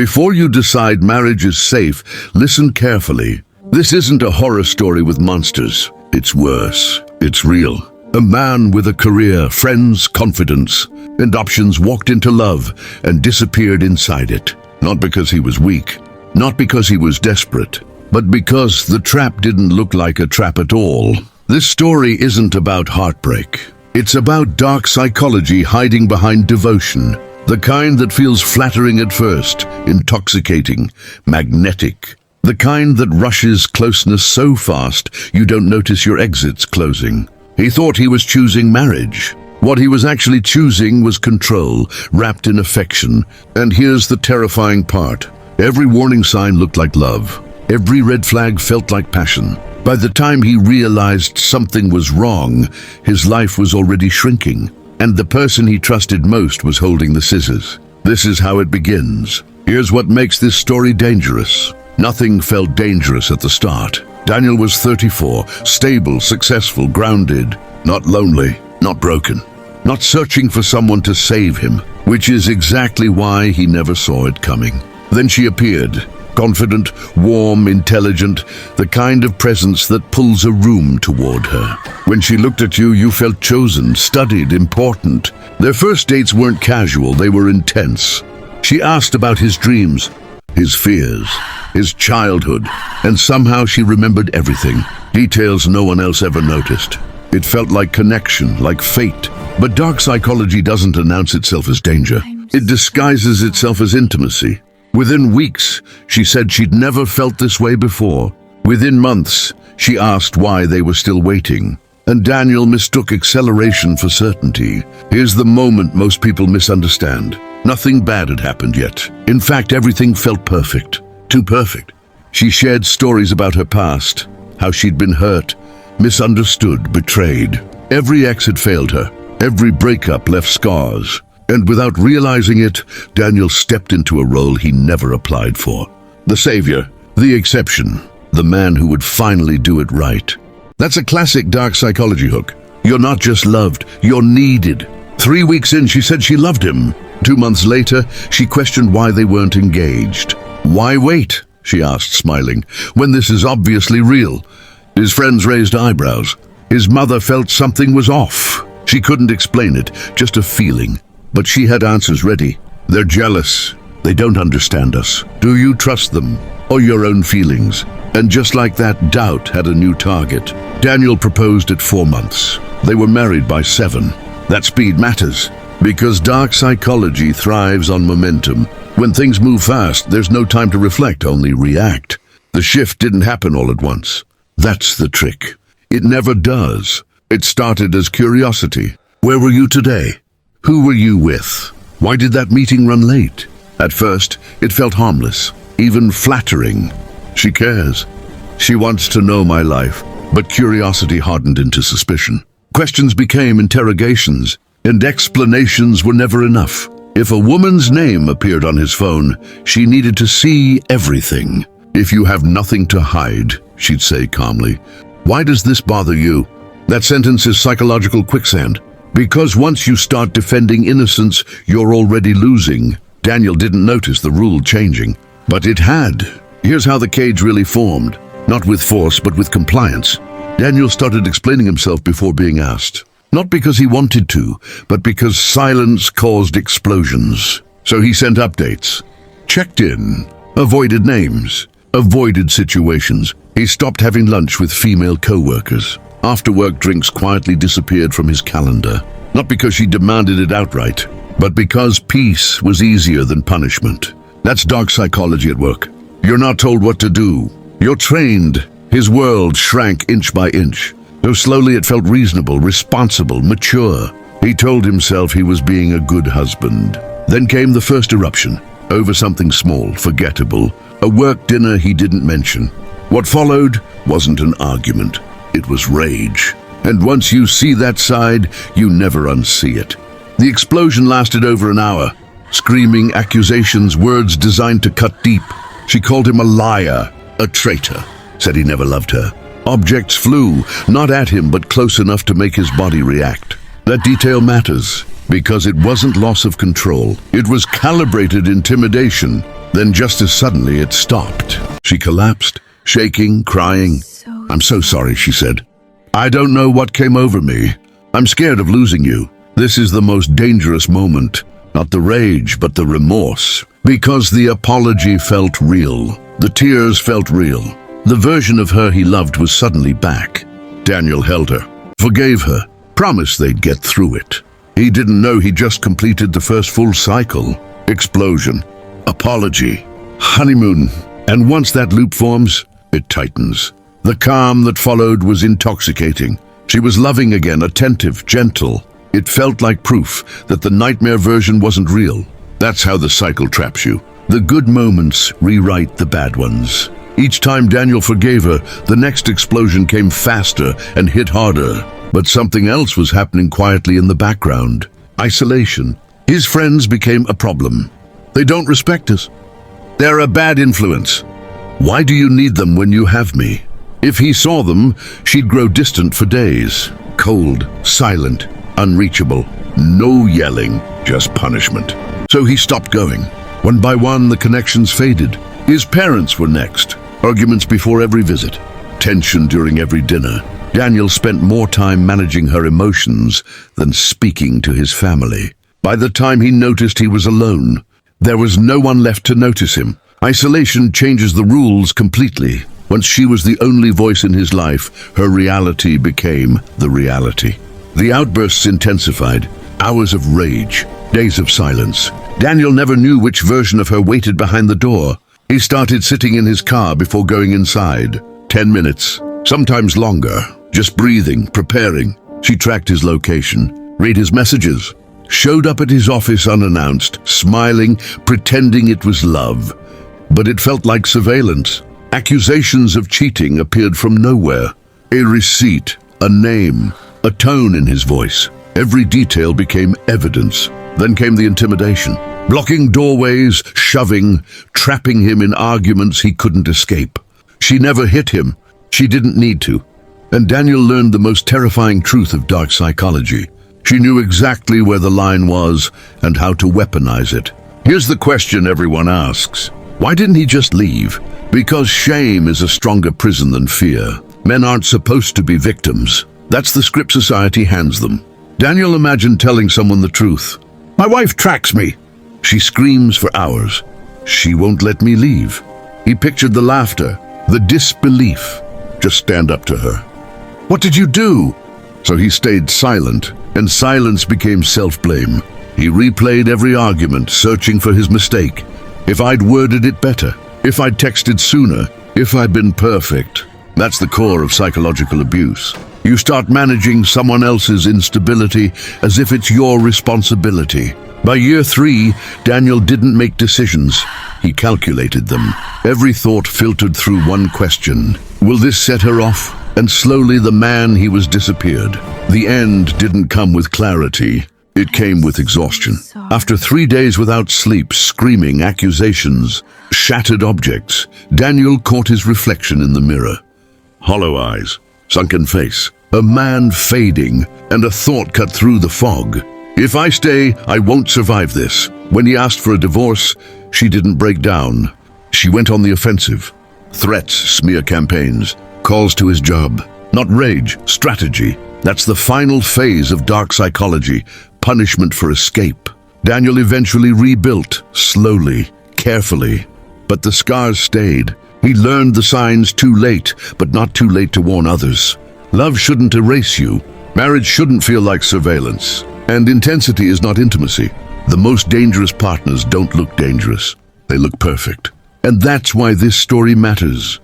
Before you decide marriage is safe, listen carefully. This isn't a horror story with monsters. It's worse. It's real. A man with a career, friends, confidence, and options walked into love and disappeared inside it. Not because he was weak, not because he was desperate, but because the trap didn't look like a trap at all. This story isn't about heartbreak. It's about dark psychology hiding behind devotion. The kind that feels flattering at first, intoxicating, magnetic. The kind that rushes closeness so fast you don't notice your exits closing. He thought he was choosing marriage. What he was actually choosing was control, wrapped in affection. And here's the terrifying part. Every warning sign looked like love. Every red flag felt like passion. By the time he realized something was wrong, his life was already shrinking. And the person he trusted most was holding the scissors. This is how it begins. Here's what makes this story dangerous. Nothing felt dangerous at the start. Daniel was 34, stable, successful, grounded, not lonely, not broken, not searching for someone to save him, which is exactly why he never saw it coming. Then she appeared, confident, warm, intelligent, the kind of presence that pulls a room toward her. When she looked at you, you felt chosen, studied, important. Their first dates weren't casual, they were intense. She asked about his dreams, his fears, his childhood, and somehow she remembered everything, details no one else ever noticed. It felt like connection, like fate. But dark psychology doesn't announce itself as danger. It disguises itself as intimacy. Within weeks, she said she'd never felt this way before. Within months, she asked why they were still waiting. And Daniel mistook acceleration for certainty. Here's the moment most people misunderstand. Nothing bad had happened yet. In fact, everything felt perfect. Too perfect. She shared stories about her past, how she'd been hurt, misunderstood, betrayed. Every ex had failed her. Every breakup left scars. And without realizing it, Daniel stepped into a role he never applied for. The savior, the exception, the man who would finally do it right. That's a classic dark psychology hook. You're not just loved, you're needed. 3 weeks in, she said she loved him. 2 months later, she questioned why they weren't engaged. Why wait, she asked, smiling, when this is obviously real? His friends raised eyebrows. His mother felt something was off. She couldn't explain it, just a feeling. But she had answers ready. They're jealous. They don't understand us. Do you trust them? Or your own feelings? And just like that, doubt had a new target. Daniel proposed at 4 months. They were married by 7. That speed matters, because dark psychology thrives on momentum. When things move fast, there's no time to reflect, only react. The shift didn't happen all at once. That's the trick. It never does. It started as curiosity. Where were you today? Who were you with? Why did that meeting run late? At first, it felt harmless, even flattering. She cares. She wants to know my life. But curiosity hardened into suspicion. Questions became interrogations, and explanations were never enough. If a woman's name appeared on his phone, she needed to see everything. If you have nothing to hide, she'd say calmly. Why does this bother you? That sentence is psychological quicksand. Because once you start defending innocence, you're already losing. Daniel didn't notice the rule changing, but it had. Here's how the cage really formed. Not with force, but with compliance. Daniel started explaining himself before being asked. Not because he wanted to, but because silence caused explosions. So he sent updates, checked in, avoided names, avoided situations. He stopped having lunch with female co-workers. After-work drinks quietly disappeared from his calendar. Not because she demanded it outright, but because peace was easier than punishment. That's dark psychology at work. You're not told what to do. You're trained. His world shrank inch by inch. So slowly it felt reasonable, responsible, mature. He told himself he was being a good husband. Then came the first eruption, over something small, forgettable, a work dinner he didn't mention. What followed wasn't an argument. It was rage. And once you see that side, you never unsee it. The explosion lasted over an hour. Screaming accusations, words designed to cut deep. She called him a liar, a traitor, said he never loved her. Objects flew, not at him, but close enough to make his body react. That detail matters, Because it wasn't loss of control. It was calibrated intimidation. Then just as suddenly it stopped. She collapsed, shaking, crying. "I'm so sorry," she said. "I don't know what came over me. I'm scared of losing you. This is the most dangerous moment. Not the rage, but the remorse. Because the apology felt real. The tears felt real. The version of her he loved was suddenly back." Daniel held her, forgave her, promised they'd get through it. He didn't know he just completed the first full cycle. Explosion, apology, honeymoon. And once that loop forms, it tightens. The calm that followed was intoxicating. She was loving again, attentive, gentle. It felt like proof that the nightmare version wasn't real. That's how the cycle traps you. The good moments rewrite the bad ones. Each time Daniel forgave her, the next explosion came faster and hit harder. But something else was happening quietly in the background. Isolation. His friends became a problem. "They don't respect us. They're a bad influence. Why do you need them when you have me?" If he saw them, she'd grow distant for days. Cold, silent, unreachable. No yelling, just punishment. So he stopped going. One by one, the connections faded. His parents were next. Arguments before every visit. Tension during every dinner. Daniel spent more time managing her emotions than speaking to his family. By the time he noticed he was alone, there was no one left to notice him. Isolation changes the rules completely. Once she was the only voice in his life, her reality became the reality. The outbursts intensified. Hours of rage, days of silence. Daniel never knew which version of her waited behind the door. He started sitting in his car before going inside. 10 minutes, sometimes longer, just breathing, preparing. She tracked his location, read his messages, showed up at his office unannounced, smiling, pretending it was love. But it felt like surveillance. Accusations of cheating appeared from nowhere. A receipt, a name, a tone in his voice. Every detail became evidence. Then came the intimidation. Blocking doorways, shoving, trapping him in arguments he couldn't escape. She never hit him. She didn't need to. And Daniel learned the most terrifying truth of dark psychology. She knew exactly where the line was and how to weaponize it. Here's the question everyone asks. Why didn't he just leave? Because shame is a stronger prison than fear. Men aren't supposed to be victims. That's the script society hands them. Daniel imagined telling someone the truth. "My wife tracks me." She screams for hours. "She won't let me leave." He pictured the laughter, the disbelief. Just stand up to her. "What did you do?" So he stayed silent, and silence became self-blame. He replayed every argument, searching for his mistake. If I'd worded it better, if I'd texted sooner, if I'd been perfect. That's the core of psychological abuse. You start managing someone else's instability as if it's your responsibility. By year 3, Daniel didn't make decisions. He calculated them. Every thought filtered through one question. Will this set her off? And slowly the man he was disappeared. The end didn't come with clarity. It came with exhaustion. After 3 days without sleep, screaming, accusations, shattered objects, Daniel caught his reflection in the mirror. Hollow eyes, sunken face, a man fading, and a thought cut through the fog. If I stay, I won't survive this. When he asked for a divorce, she didn't break down. She went on the offensive. Threats, smear campaigns, calls to his job. Not rage, strategy. That's the final phase of dark psychology, punishment for escape. Daniel eventually rebuilt, slowly, carefully. But the scars stayed. He learned the signs too late, but not too late to warn others. Love shouldn't erase you. Marriage shouldn't feel like surveillance. And intensity is not intimacy. The most dangerous partners don't look dangerous. They look perfect. And that's why this story matters.